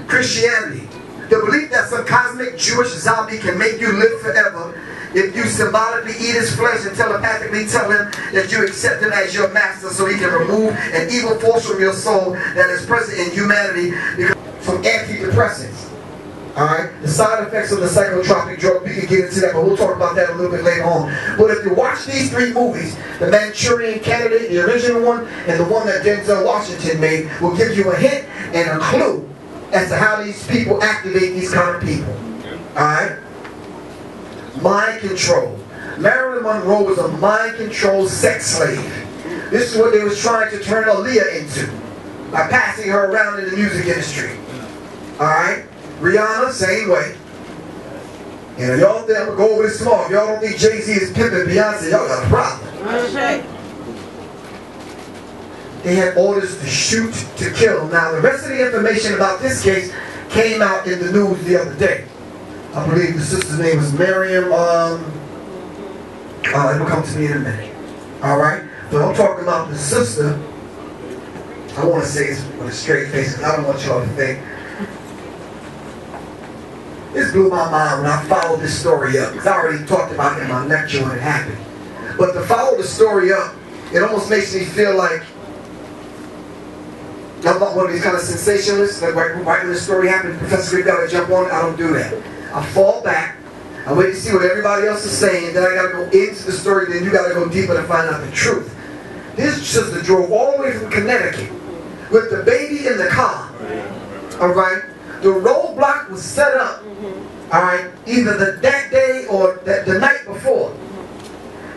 Christianity. The belief that some cosmic Jewish zombie can make you live forever if you symbolically eat his flesh and telepathically tell him that you accept him as your master so he can remove an evil force from your soul that is present in humanity from antidepressants. Alright? The side effects of the psychotropic drug, we can get into that, but we'll talk about that a little bit later on. But if you watch these three movies, the Manchurian Candidate, the original one, and the one that Denzel Washington made, will give you a hint and a clue as to how these people activate these kind of people. Alright? Mind control. Marilyn Monroe was a mind control sex slave. This is what they was trying to turn Aaliyah into by passing her around in the music industry. Alright? Rihanna, same way. And y'all think I'm gonna go over this tomorrow. If y'all don't think Jay-Z is pimping Beyonce, y'all got a problem. Okay. They had orders to shoot to kill. Now the rest of the information about this case came out in the news the other day. I believe the sister's name was Miriam. It'll come to me in a minute. Alright? But I'm talking about the sister. I want to say this with a straight face because I don't want y'all to think. This blew my mind when I followed this story up, because I already talked about it in my lecture when it happened. But to follow the story up, it almost makes me feel like I'm not one of these kind of sensationalists, like right when the story happened, Professor Rick got to jump on it. I don't do that. I fall back, I wait to see what everybody else is saying, then I got to go into the story, then you got to go deeper to find out the truth. This sister drove all the way from Connecticut with the baby in the car, alright? The roadblock was set up, alright, either that day or the night before.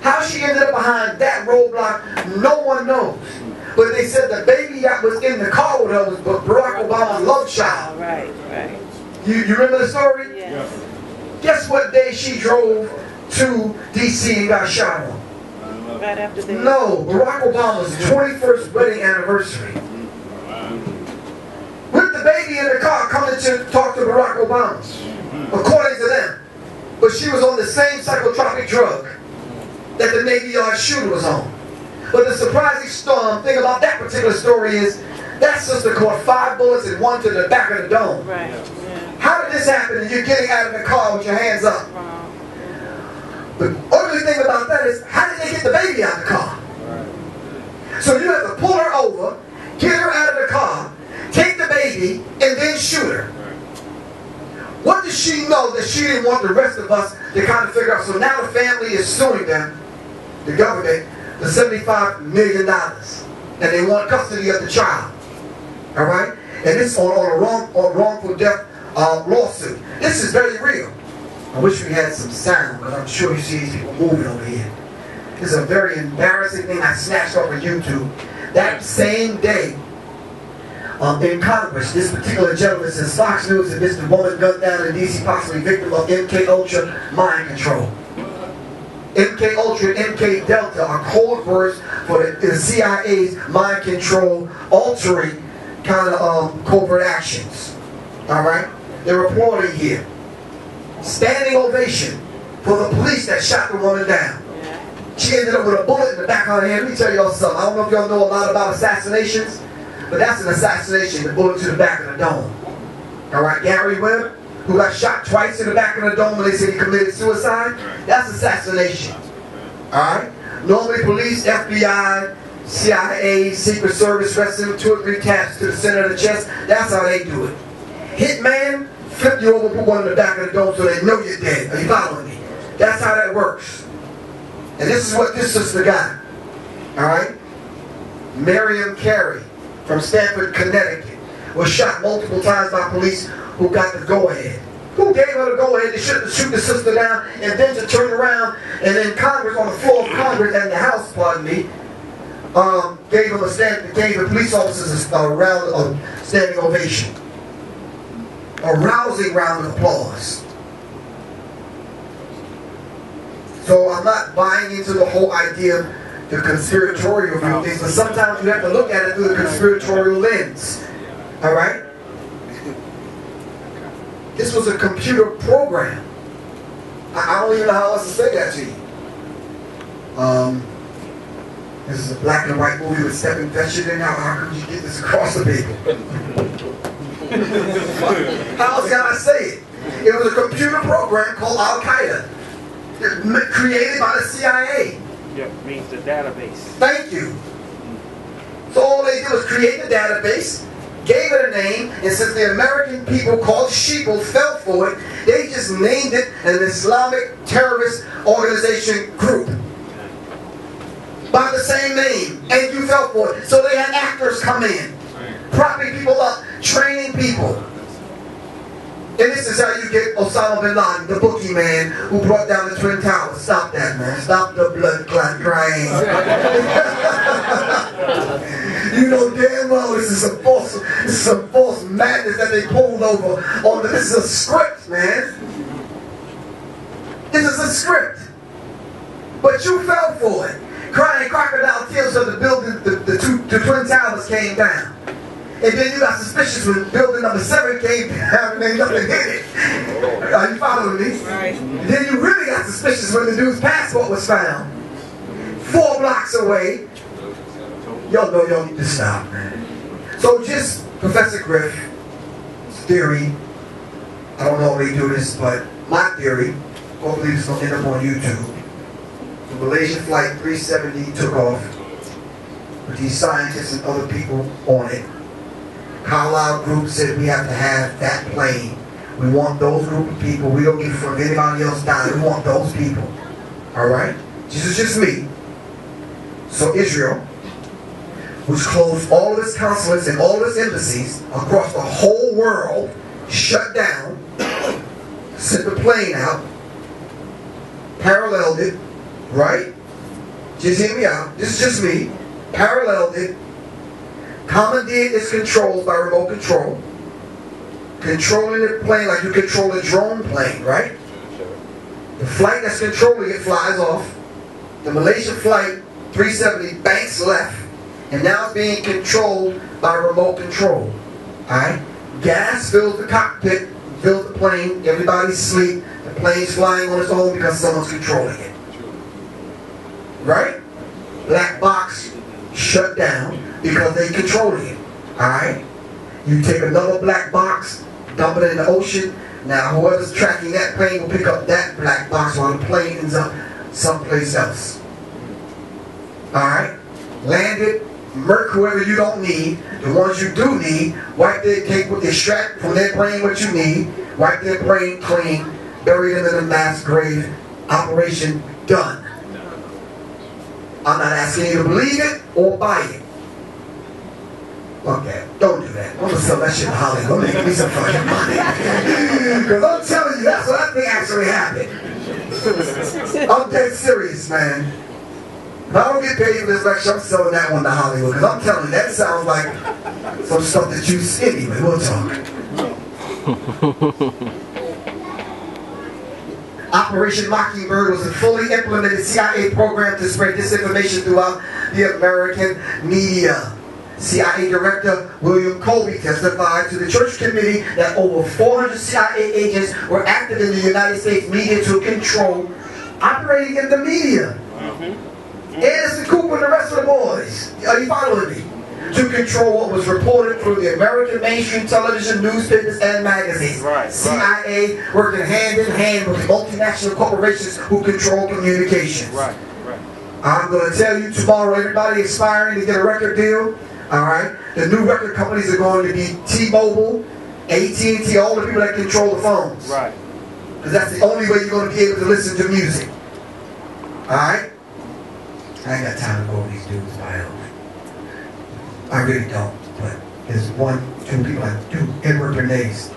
How she ended up behind that roadblock, no one knows. But they said the baby that was in the car with her was Barack Obama's love child. Right, right. You remember the story? Yes. Guess what day she drove to D.C. and got shot on? Right after that. No, Barack Obama's 21st wedding anniversary. With the baby in the car coming to talk to Barack Obama, according to them. But she was on the same psychotropic drug that the Navy Yard shooter was on. But the surprising thing about that particular story is that sister caught 5 bullets and 1 to the back of the dome. Right. Yeah. How did this happen and you're getting out of the car with your hands up? Wow. The ugly thing about that is, how did they get the baby out of the car? So you have to pull her over, get her out of the car, take the baby, and then shoot her. What does she know that she didn't want the rest of us to kind of figure out? So now the family is suing them, the government, for $75 million. And they want custody of the child. Alright? And this on a wrongful death lawsuit. This is very real. I wish we had some sound, because I'm sure you see these people moving over here. This is a very embarrassing thing I snatched off of YouTube. That same day, in Congress, this particular gentleman says Fox News admits the woman gunned down in D.C. possibly victim of MK Ultra mind control. MK Ultra and MK Delta are code words for the CIA's mind control altering kind of covert actions. Alright? They're applauding here. Standing ovation for the police that shot the woman down. She ended up with a bullet in the back of her head. Let me tell y'all something. I don't know if y'all know a lot about assassinations, but that's an assassination, the bullet to the back of the dome. Alright, Gary Webb, who got shot twice in the back of the dome when they said he committed suicide, that's assassination. Alright? Normally police, FBI, CIA, Secret Service arrest them 2 or 3 taps to the center of the chest. That's how they do it. Hitman, flip you over, put one in the back of the dome so they know you're dead. Are you following me? That's how that works. And this is what this sister got. Alright? Miriam Carey from Stamford, Connecticut, was shot multiple times by police who got the go-ahead. Who gave her the go-ahead to shoot the sister down and then to turn around and then Congress, on the floor of Congress and the House, pardon me, gave the police officers a standing ovation. A rousing round of applause. So I'm not buying into the whole idea of the conspiratorial view of things, but sometimes you have to look at it through the conspiratorial lens. Alright? This was a computer program. I don't even know how else to say that to you. This is a black and white movie with Stephen Fetchit in. How could you get this across the paper? How else can I say it? It was a computer program called Al-Qaeda, created by the CIA. Yeah, means the database. Thank you. So all they did was create the database, gave it a name, and since the American people called sheeple fell for it, they just named it an Islamic terrorist organization group by the same name, and you fell for it. So they had actors come in, propping people up, training people. And this is how you get Osama bin Laden, the boogeyman who brought down the Twin Towers. Stop that, man. Stop the blood clot crying. You know damn well this is some false madness that they pulled over on. This is a script, man. This is a script. But you fell for it. Crying crocodile tears so the Twin Towers came down. And then you got suspicious when building number 7 came down and then nothing hit it. Are you following me? Right. Then you really got suspicious when the dude's passport was found 4 blocks away. Y'all know y'all need to stop, man. So just Professor Griff's theory, I don't know how they do this, but my theory, hopefully this will end up on YouTube. The Malaysian Flight 370 took off with these scientists and other people on it. Carlisle Group said we have to have that plane. We want those group of people. We don't give a fuck if anybody else dies. We want those people. Alright? This is just me. So Israel, which closed all of its consulates and all of its embassies across the whole world, shut down, sent the plane out, paralleled it, right? Just hear me out. This is just me. Paralleled it, commandeered its controls by remote control, controlling the plane like you control a drone plane, right? The flight that's controlling it flies off. The Malaysian Flight 370 banks left, and now it's being controlled by remote control. Alright? Gas fills the cockpit, fills the plane, everybody's asleep, the plane's flying on its own because someone's controlling it. Right? Black box shut down because they controlling it. Alright? You take another black box, dump it in the ocean. Now whoever's tracking that plane will pick up that black box while the plane ends up someplace else. Alright? Land it, murk whoever you don't need. The ones you do need, extract from their brain what you need, wipe their brain clean, bury them in a mass grave. Operation done. I'm not asking you to believe it or buy it. Fuck that. Don't do that. I'm going to sell that shit in Hollywood. Make me some fucking money. Because I'm telling you, that's what I think actually happened. I'm dead serious, man. If I don't get paid for this lecture, I'm selling that one to Hollywood. Because I'm telling you, that sounds like some stuff that you see. Anyway, we'll talk. Operation Mockingbird was a fully implemented CIA program to spread disinformation throughout the American media. CIA Director William Colby testified to the Church Committee that over 400 CIA agents were active in the United States media to control operating in the media. Anderson Cooper and the rest of the boys. Are you following me? To control what was reported through the American mainstream television, newspapers, and magazines. Right, CIA working hand in hand with multinational corporations who control communications. Right. I'm going to tell you tomorrow, everybody aspiring to get a record deal, alright? The new record companies are going to be T-Mobile, AT&T, all the people that control the phones. Right. Because that's the only way you're going to be able to listen to music. Alright? I ain't got time to go over these dudes' bios. I really don't, but there's 1, 2 people I do. Edward Bernays.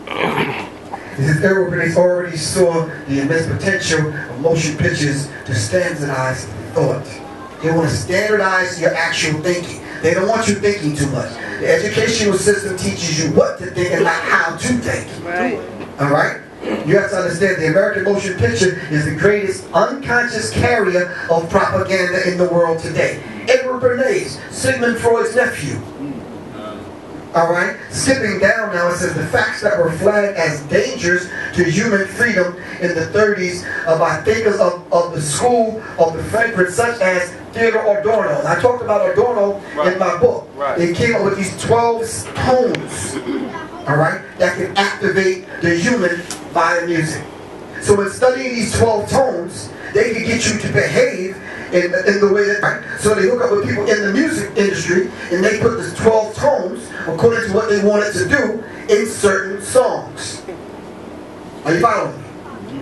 Edward Bernays already saw the immense potential of motion pictures to standardize thought. They want to standardize your actual thinking. They don't want you thinking too much. The educational system teaches you what to think and not how to think. Right. All right? You have to understand the American motion picture is the greatest unconscious carrier of propaganda in the world today. Edward Bernays, Sigmund Freud's nephew. Alright? Skipping down now, it says the facts that were flagged as dangers to human freedom in the 30s by thinkers of the school of the Frankfurt, such as Theodore Adorno. I talked about Adorno in my book. They came up with these 12 tones, all right, that can activate the human via music. So in studying these 12 tones, they can get you to behave in the way that, right? So they hook up with people in the music industry, and they put the 12 tones according to what they wanted to do in certain songs. Are you following me?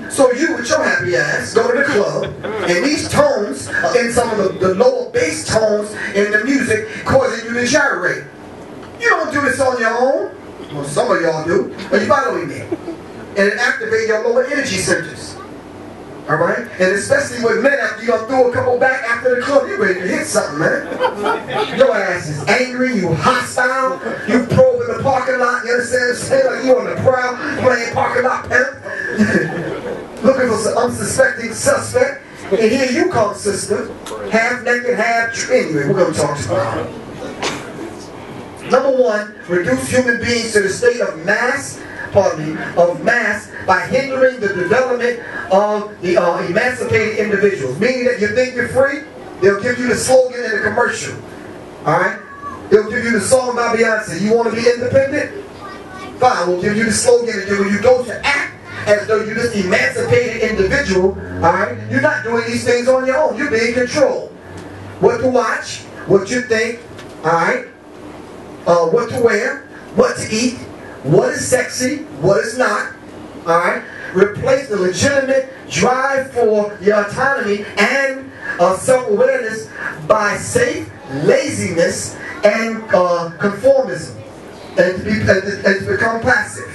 So you, with your happy ass, go to the club, and these tones are in some of the lower bass tones in the music, causing you to gyrate. You don't do this on your own. Well, some of y'all do. Are you following me? And it activates your lower energy centers. Alright? And especially with men, after you throw a couple back after the club, you're ready to hit something, man. Your ass is angry, you hostile, you probe in the parking lot, you understand what I'm saying? Like you on the prowl, playing parking lot pimp, looking for some unsuspecting suspect, and here you come, sister, half naked, half anyway, we're going to talk about it. Number one, reduce human beings to the state of mass, by hindering the development of the emancipated individuals. Meaning that you think you're free, they'll give you the slogan in the commercial. Alright? They'll give you the song by Beyonce. You want to be independent? Fine, we'll give you the slogan, and then when you go to act as though you're this emancipated individual, alright, you're not doing these things on your own. You're being controlled. What to watch, what you think, alright, what to wear, what to eat, what is sexy, what is not, alright? Replace the legitimate drive for your autonomy and self-awareness by safe laziness and conformism, and to become passive.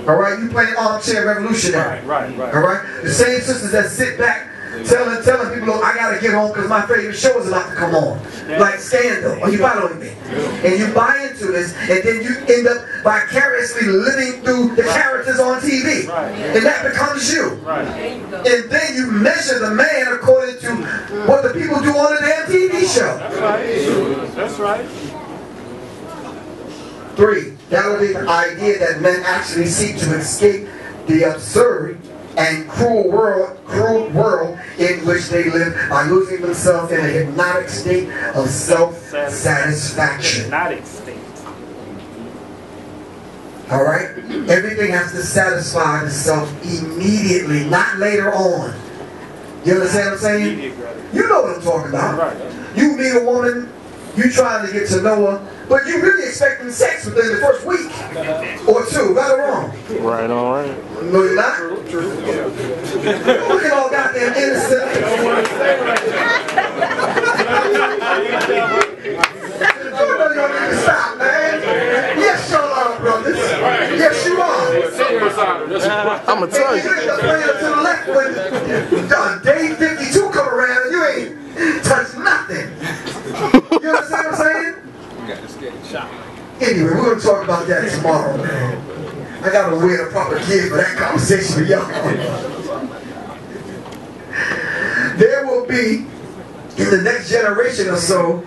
Alright, you playing armchair revolutionary. Right. Alright? The same sisters that sit back telling people, look, I gotta get home because my favorite show is about to come on. Like Scandal. Are you following me? And you buy into this, and then you end up vicariously living through the characters on TV. And that becomes you. And then you measure the man according to what the people do on the damn TV show. That's right. 3. Validate the idea that men actually seek to escape the absurd and cruel world in which they live by losing themselves in a hypnotic state of self-satisfaction. Hypnotic state. Alright? Everything has to satisfy the self immediately, not later on. You understand what I'm saying? You know what I'm talking about. You meet a woman, you trying to get to know her, but you really expecting sex within the first week or two, right or wrong? Right on, right. No, you're not? Look at all goddamn innocent. You need to stop, man. Yes, you are, brothers. Yes, you are. I'm going to tell you. You're playing to the left when day 52 come around and you ain't touched nothing. You understand what I'm saying? Anyway, we're going to talk about that tomorrow, man. I got to wear a proper gear for that conversation with y'all. There will be, in the next generation or so,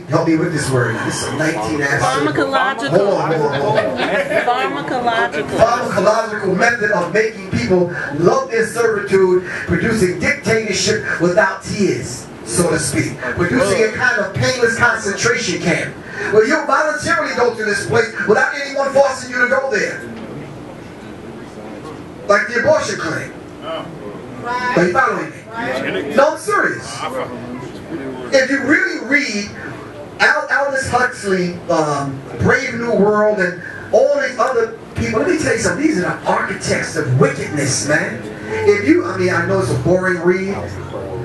help me with this word. This is a 19-ass. Pharmacological. Hold on. Pharmacological method of making people love their servitude, producing dictatorship without tears, so to speak. Producing a kind of painless concentration camp, where you voluntarily go to this place without anyone forcing you to go there. Like the abortion clinic. Are you following me? No, I'm serious. If you really read Aldous Huxley, Brave New World, and all these other people, let me tell you something. These are the architects of wickedness, man. I know it's a boring read.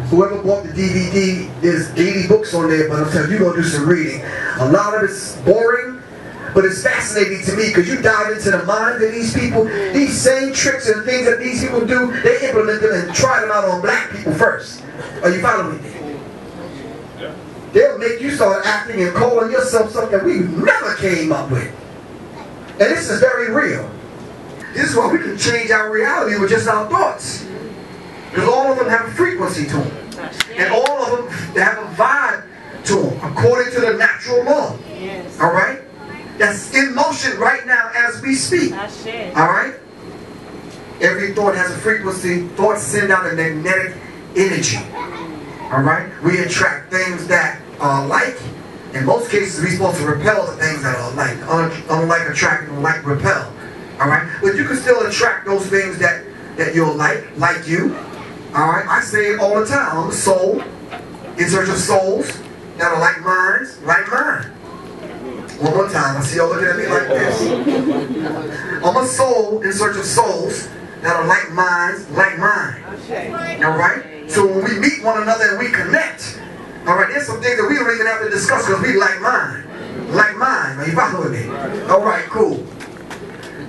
Whoever bought the DVD, there's 80 books on there, but I'm telling you, you're going to do some reading. A lot of it's boring, but it's fascinating to me because you dive into the minds of these people. These same tricks and things that these people do, they implement them and try them out on black people first. Are you following me? They'll make you start acting and calling yourself something we never came up with. And this is very real. This is why we can change our reality with just our thoughts. Because all of them have a frequency to them. And all of them have a vibe to them, according to the natural law. Yes. Alright? That's in motion right now as we speak. Alright? Every thought has a frequency. Thoughts send out a magnetic energy. All right? We attract things that are like. In most cases, we're supposed to repel the things that are like. Unlike attract, like repel. All right? But you can still attract those things that you'll like you. All right? I say it all the time. I'm a soul in search of souls that are like mine. One more time. I see y'all looking at me like this. I'm a soul in search of souls that are like mine. All right? So when we meet one another and we connect, all right, there's some things that we don't even have to discuss because we like mine. Are you following me? All right, cool.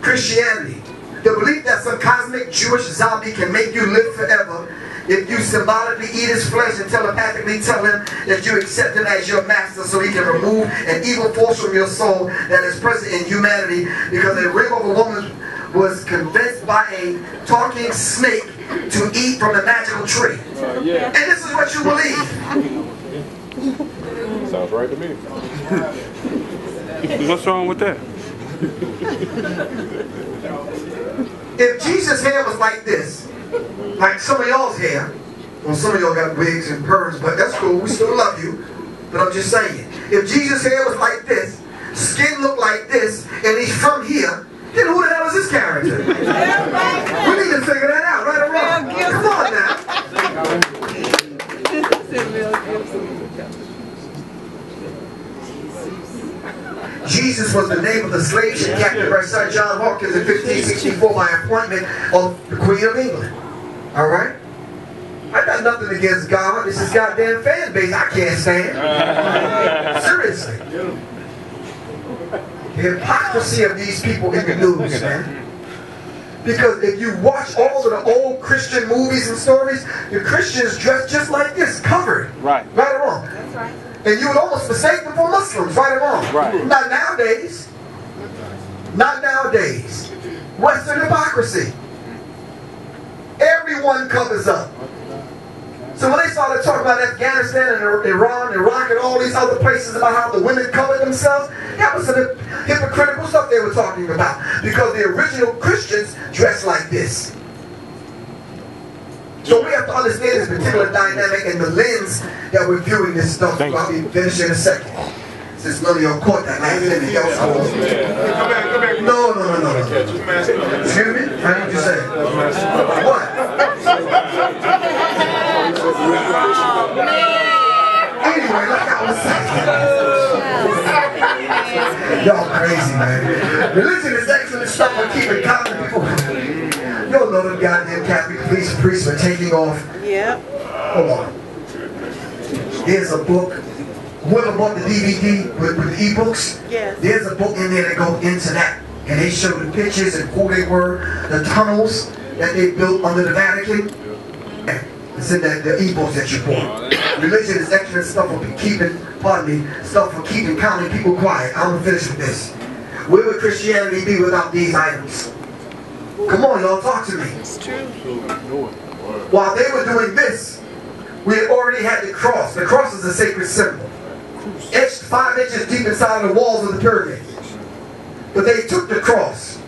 Christianity. The belief that some cosmic Jewish zombie can make you live forever if you symbolically eat his flesh and telepathically tell him that you accept him as your master so he can remove an evil force from your soul that is present in humanity because a rib of a woman was convinced by a talking snake to eat from the magical tree. And this is what you believe. Sounds right to me. What's wrong with that? If Jesus' hair was like this, like some of y'all's hair, well, some of y'all got wigs and perms, but that's cool, we still love you. But I'm just saying, if Jesus' hair was like this, skin looked like this, and he's from here, then who the hell is this character? We need to figure that out, right or wrong. Come on now. Jesus was the name of the slave ship captain by Sir John Hawkins in 1564 by appointment of the Queen of England. Alright? I got nothing against God. It's his goddamn fan base I can't stand. Seriously. The hypocrisy of these people in the news, man. Because if you watch all of the old Christian movies and stories, the Christians dress just like this, covered. Right. Right or wrong? That's right. And you would almost mistake them for Muslims, right or wrong? Right. Not nowadays. Not nowadays. Western hypocrisy. Everyone covers up. So when they started talking about Afghanistan and Iran, Iraq, and all these other places about how the women covered themselves, that was some hypocritical stuff they were talking about. Because the original Christians dressed like this. So we have to understand this particular dynamic and the lens that we're viewing this stuff. I'll be finished in a second. Since none of y'all caught that last minute. Come back. No. Excuse me? How did you say? What? Anyway, like I was saying. Y'all crazy, man. Religion is excellent stuff for keeping common people. You don't know them goddamn Catholic priests are taking off. Yep. Hold on. Here's a book. Whoever bought the DVD with the ebooks, yes. There's a book in there that goes into that. And they show the pictures and who they were, the tunnels that they built under the Vatican. It's in the ebooks that you bought. Religion is excellent stuff for keeping, stuff for keeping common people quiet. I'm gonna finish with this. Where would Christianity be without these items? Come on, y'all, talk to me. It's true. While they were doing this, we had already had the cross. The cross is a sacred symbol. Etched 5 inches deep inside of the walls of the pyramid. But they took the cross,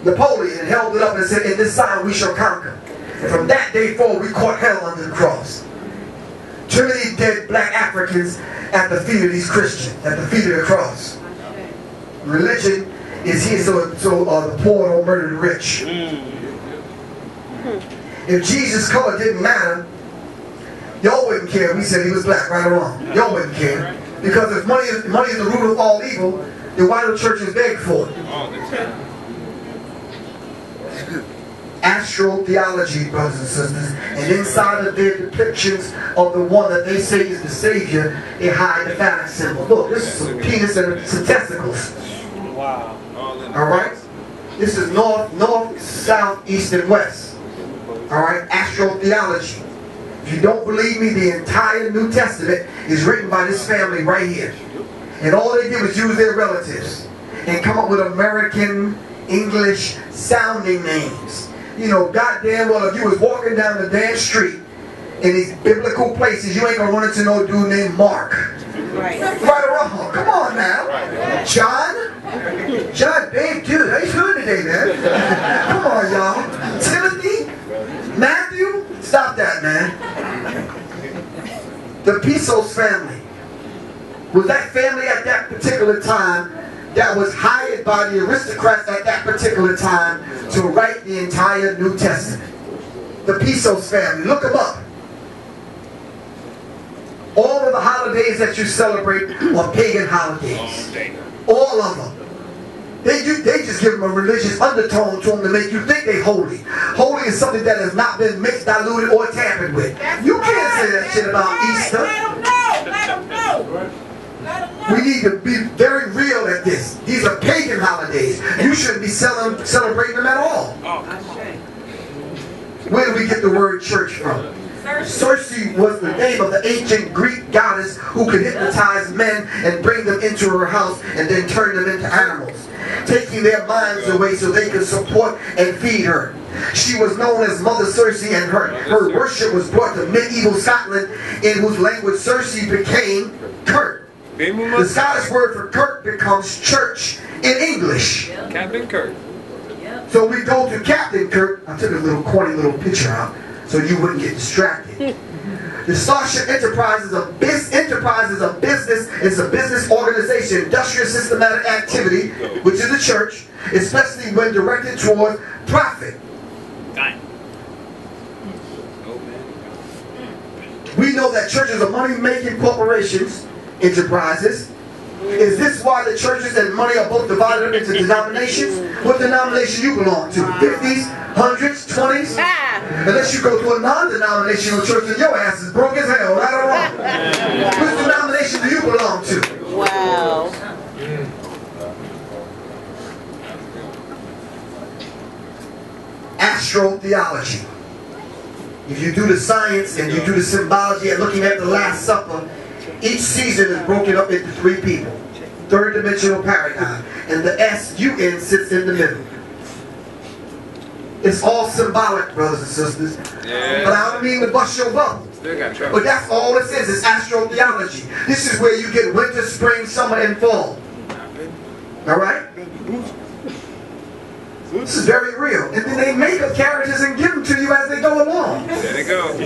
Napoleon, and held it up and said, in this sign we shall conquer. And from that day forward, we caught hell under the cross. Too many dead black Africans at the feet of these Christians, at the feet of the cross. Religion is here so the poor don't murder the rich. If Jesus' color didn't matter, y'all wouldn't care if we said he was black, right or wrong. Y'all wouldn't care. Because if money is the root of all evil, then why do churches beg for it? Astral theology, brothers and sisters, and inside of their depictions of the one that they say is the Savior, they hide the phallic symbol. Look, this is some penis and some testicles. Wow. Alright? This is north, south, east, and west. Alright? Astral theology. If you don't believe me, the entire New Testament is written by this family right here. And all they did was use their relatives and come up with American, English sounding names. You know, goddamn well, if you was walking down the damn street in these biblical places, you ain't gonna run into no dude named Mark. Right. Right or wrong? Come on now. John, babe, dude, how you feeling today, man? Come on, y'all. Timothy, Matthew, stop that, man. The Pisos family was that family at that particular time that was hired by the aristocrats at that particular time to write the entire New Testament. The Pisos family, look them up. All of the holidays that you celebrate are pagan holidays. All of them. They just give them a religious undertone to them to make you think they're holy. Holy is something that has not been mixed, diluted, or tampered with. You can't say that shit about Easter. Let them know. We need to be very real at this. These are pagan holidays. You shouldn't be celebrating them at all. Where do we get the word church from? Circe was the name of the ancient Greek goddess who could hypnotize men and bring them into her house and then turn them into animals, taking their minds away so they could support and feed her. She was known as Mother Circe, and her worship was brought to medieval Scotland, in whose language Circe became Kirk. The Scottish word for Kirk becomes church in English. Captain Kirk. So we go to Captain Kirk. I took a little corny little picture out so you wouldn't get distracted. The Starship Enterprise is a business. It's a business organization, industrial systematic activity, which is the church, especially when directed toward profit. We know that churches are money-making corporations, enterprises. Is this why the churches and money are both divided up into denominations? What denomination you belong to? 50s, 100s, 20s? Unless you go to a non-denominational church and your ass is broke as hell, right or wrong? Which denomination do you belong to? Wow. Astrotheology. If you do the science and you do the symbology and looking at the Last Supper, each season is broken up into 3 people. Third dimensional paradigm. And the S-U-N sits in the middle. It's all symbolic, brothers and sisters. Yeah. But I don't mean to bust your bubble. But that's all it is. It's astrotheology. This is where you get winter, spring, summer, and fall. Alright? This is very real. And then they make up characters and give them to you as they go along. There they go.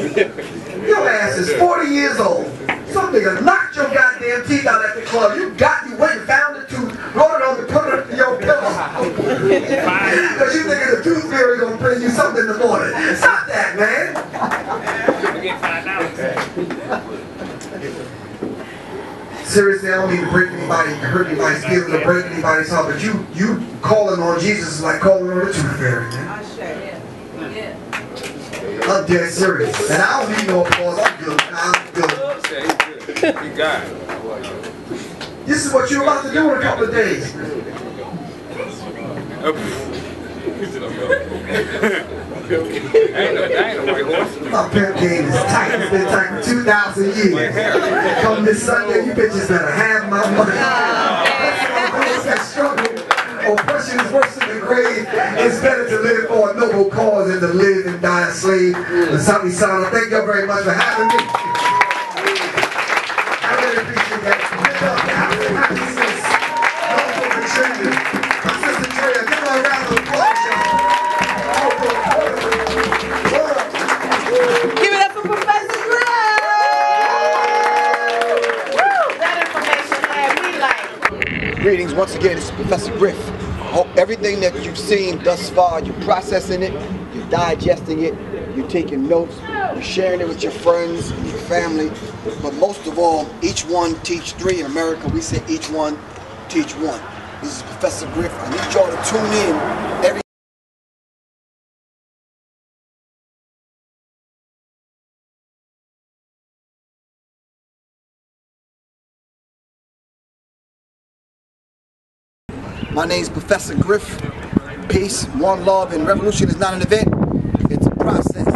Your ass is 40 years old. Some nigga knocked your goddamn teeth out at the club. You went and found the tooth, brought it on and put it in your pillow. Because you think the tooth fairy gonna bring you something in the morning. Stop that, man. Seriously, I don't mean to break anybody, hurt anybody's feelings or break anybody's heart, but you calling on Jesus is like calling on the tooth fairy, man. I'm dead serious. And I don't need no applause. I'm good. I'm good. You got it. This is what you're about to do in a couple of days. My pimp game is tight. It's been tight for 2,000 years. Come this Sunday, you bitches better have my money. Those that struggle, oppression is worse than the grave. It's better to live for a noble cause than to live and die a slave. Thank you very much for having me. I really appreciate that. My sister Tria, give her a round of applause, y'all. Give it up for Professor Griff! Woo! That information had me like... Greetings once again, it's Professor Griff. I hope everything that you've seen thus far, you're processing it, you're digesting it, you're taking notes, you're sharing it with your friends, your family, but most of all, each one teach 3. In America, we say each one teach 1. This is Professor Griff. I need y'all to tune in every My name is Professor Griff. Peace, one love, and revolution is not an event, it's a process.